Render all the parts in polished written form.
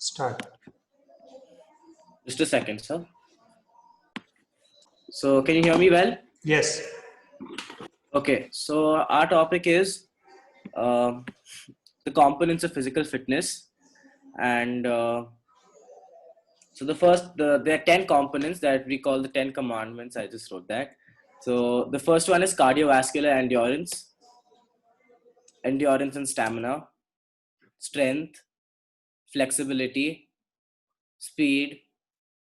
Start. Just a second, sir. So can you hear me well? Yes. Okay, so our topic is the components of physical fitness. And so there are 10 components that we call the 10 commandments. I just wrote that. So the first one is cardiovascular endurance and stamina, strength, flexibility, speed,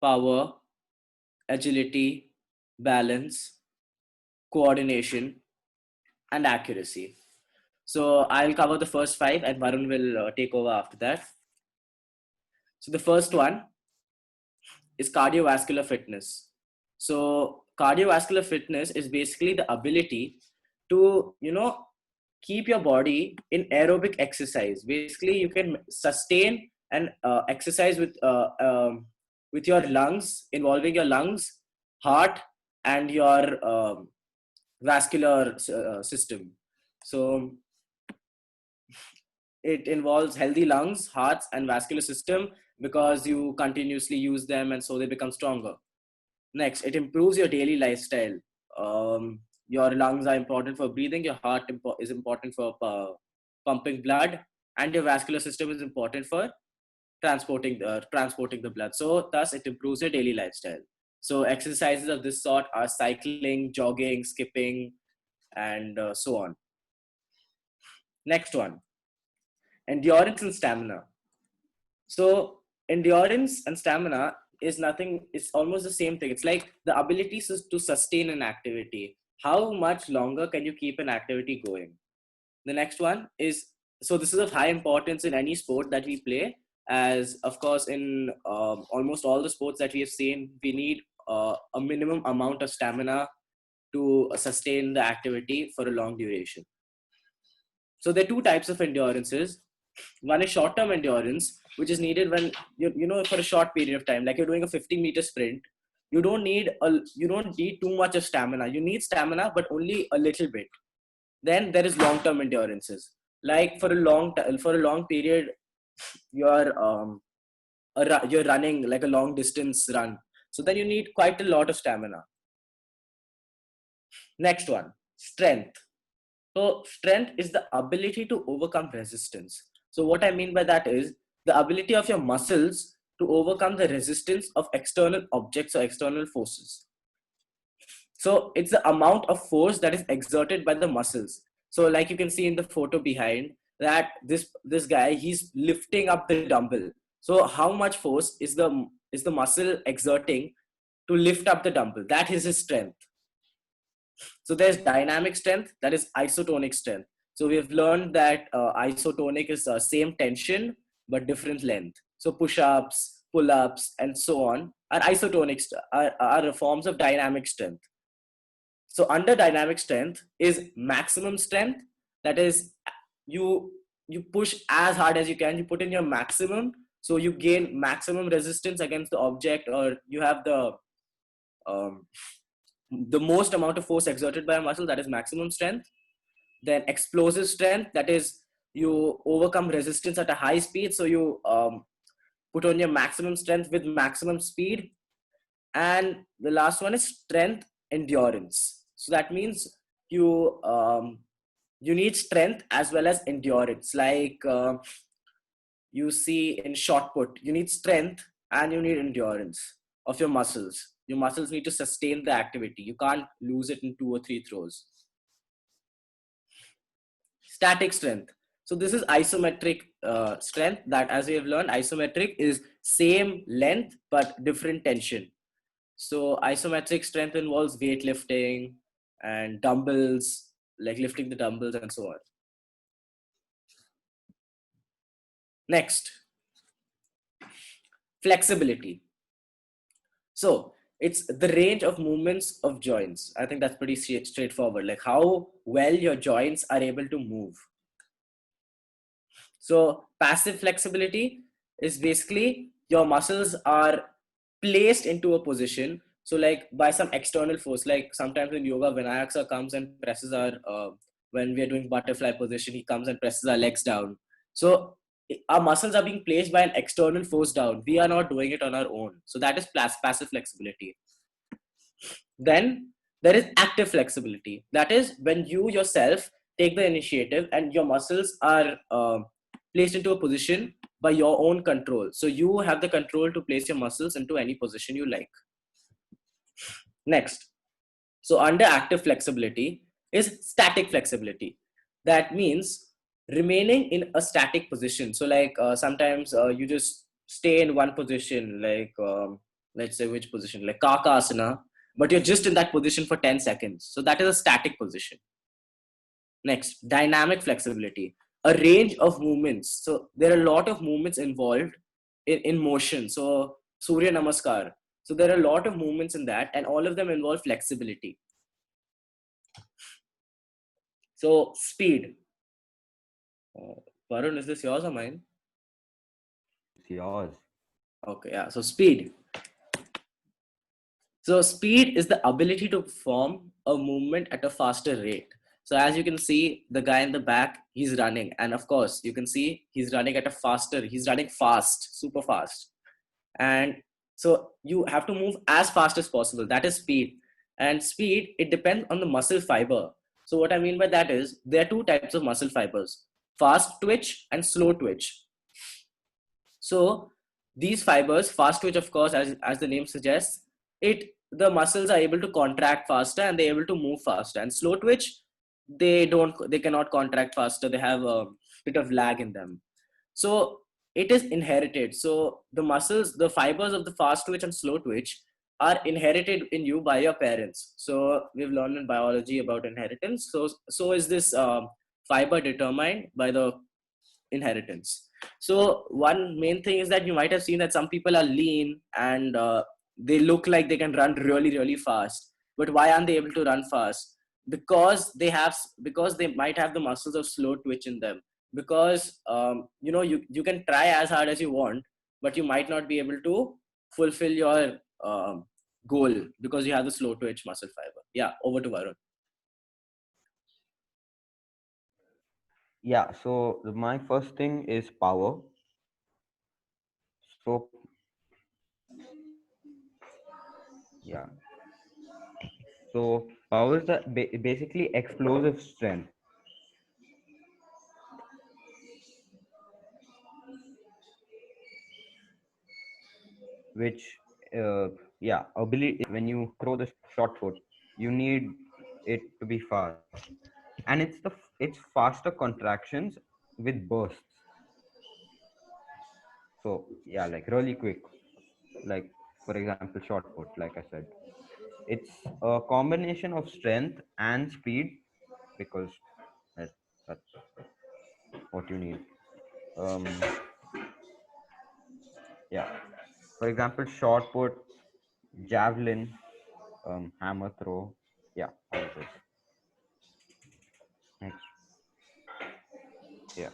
power, agility, balance, coordination, and accuracy. So I'll cover the first five and Varun will take over after that. So the first one is cardiovascular fitness. So cardiovascular fitness is basically the ability to, keep your body in aerobic exercise. Basically, you can sustain and exercise with your lungs, involving your lungs, heart, and your vascular system. So it involves healthy lungs, hearts, and vascular system because you continuously use them and so they become stronger. Next, it improves your daily lifestyle. Your lungs are important for breathing, your heart is important for pumping blood, and your vascular system is important for transporting the blood. So thus it improves your daily lifestyle. So exercises of this sort are cycling, jogging, skipping, and so on. Next one, endurance and stamina. So endurance and stamina is nothing, it's almost the same thing. It's like the ability to sustain an activity. How much longer can you keep an activity going? The next one is, so this is of high importance in any sport that we play, as of course in almost all the sports that we have seen, we need a minimum amount of stamina to sustain the activity for a long duration. So there are two types of endurances. One is short-term endurance, which is needed when for a short period of time, like you're doing a 50-meter sprint. You don't need too much of stamina. You need stamina, but only a little bit. Then there is long-term endurances, like for a long period, you're running like a long distance run. So then you need quite a lot of stamina. Next one, strength. So strength is the ability to overcome resistance. So what I mean by that is the ability of your muscles to overcome the resistance of external objects or external forces. So it's the amount of force that is exerted by the muscles. So like you can see in the photo behind that this guy, he's lifting up the dumbbell. So how much force is the muscle exerting to lift up the dumbbell? That is his strength. So there's dynamic strength, that is isotonic strength. So we have learned that isotonic is same tension but different length. So push-ups, pull-ups, and so on are isotonic, are forms of dynamic strength. So under dynamic strength is maximum strength. That is, you push as hard as you can. You put in your maximum, so you gain maximum resistance against the object, or you have the most amount of force exerted by a muscle, that is maximum strength. Then explosive strength, that is you overcome resistance at a high speed, so you put on your maximum strength with maximum speed. And the last one is strength endurance. So that means you need strength as well as endurance. Like you see in shot put, you need strength and you need endurance of your muscles. Your muscles need to sustain the activity. You can't lose it in 2 or 3 throws. Static strength. So this is isometric strength, that as we have learned, isometric is same length but different tension. So isometric strength involves weightlifting and dumbbells, like lifting the dumbbells and so on. Next, flexibility. So it's the range of movements of joints. I think that's pretty straightforward, like how well your joints are able to move. So passive flexibility is basically your muscles are placed into a position. So like by some external force, like sometimes in yoga, Vinayak sir comes and presses our, when we are doing butterfly position, he comes and presses our legs down. So our muscles are being placed by an external force down. We are not doing it on our own. So that is passive flexibility. Then there is active flexibility. That is when you yourself take the initiative and your muscles are placed into a position by your own control. So you have the control to place your muscles into any position you like. Next, so under active flexibility is static flexibility. That means remaining in a static position. So like sometimes you just stay in one position, like let's say which position, like kakasana, but you're just in that position for 10 seconds. So that is a static position. Next, dynamic flexibility, a range of movements. So there are a lot of movements involved in motion. So Surya Namaskar. So there are a lot of movements in that, and all of them involve flexibility. So speed. Varun, is this yours or mine? It's yours. Okay, yeah. So speed. So speed is the ability to perform a movement at a faster rate. So as you can see, the guy in the back, he's running. And of course, you can see he's running at a faster, he's running fast, super fast. And so you have to move as fast as possible. That is speed. And speed, it depends on the muscle fiber. So what I mean by that is there are two types of muscle fibers, fast twitch and slow twitch. So these fibers, fast twitch, of course, as the name suggests, the muscles are able to contract faster and they're able to move faster. And slow twitch, they cannot contract faster. They have a bit of lag in them. So it is inherited. So the muscles, the fibers of the fast twitch and slow twitch are inherited in you by your parents. So we've learned in biology about inheritance. So is this fiber determined by the inheritance. So one main thing is that you might have seen that some people are lean and they look like they can run really really fast. But why aren't they able to run fast? Because they might have the muscles of slow twitch in them. Because you can try as hard as you want, but you might not be able to fulfill your goal because you have the slow twitch muscle fiber. Yeah, over to Varun. Yeah, so my first thing is power. So yeah, so power is the basically explosive strength, which yeah, ability when you throw the short put, you need it to be fast, and it's faster contractions with bursts. So yeah, like really quick, like for example, short put, like I said, it's a combination of strength and speed because that, that's what you need. Um, yeah, for example, short put, javelin, hammer throw. Yeah, all of this. Next, yeah.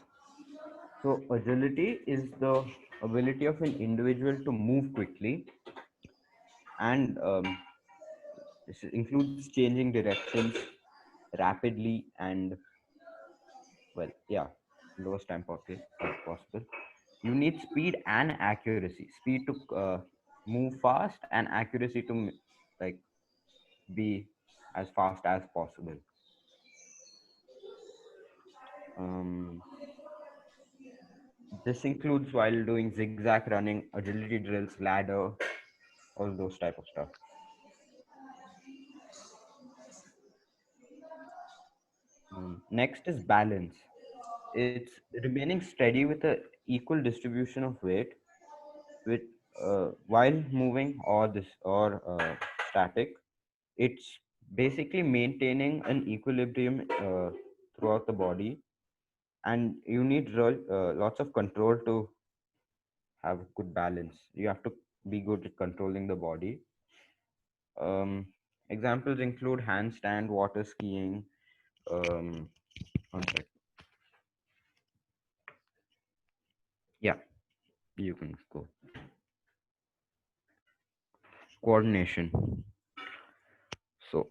So agility is the ability of an individual to move quickly, and this includes changing directions rapidly and well, yeah, lowest time possible. You need speed and accuracy. Speed to move fast and accuracy to like be as fast as possible. Um, this includes while doing zigzag running, agility drills, ladder, all those type of stuff. Next is balance. It's remaining steady with a equal distribution of weight with while moving or static. It's basically maintaining an equilibrium throughout the body, and you need lots of control to have good balance. You have to be good at controlling the body. Um, Examples include handstand, water skiing. Um, one sec. Yeah, you can go. Coordination. So,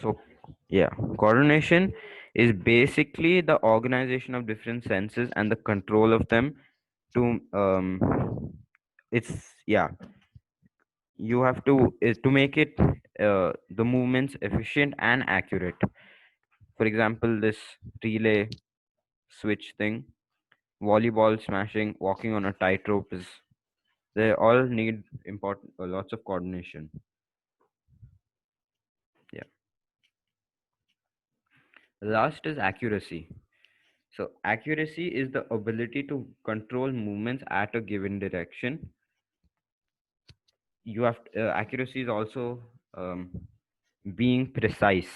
so Yeah, coordination is basically the organization of different senses and the control of them to it's yeah, you have to make it the movements efficient and accurate. For example, this relay switch thing, volleyball smashing, walking on a tightrope is, they all need important lots of coordination. Yeah. Last is accuracy. So accuracy is the ability to control movements at a given direction. You have accuracy is also um, being precise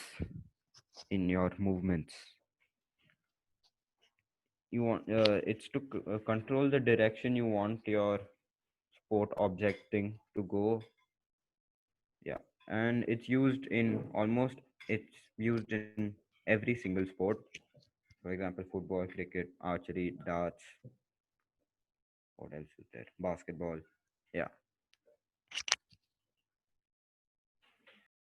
in your movements. You want it's to control the direction you want your sport object thing to go. Yeah, and it's used in every single sport. For example, football, cricket, archery, darts. What else is there? Basketball. Yeah.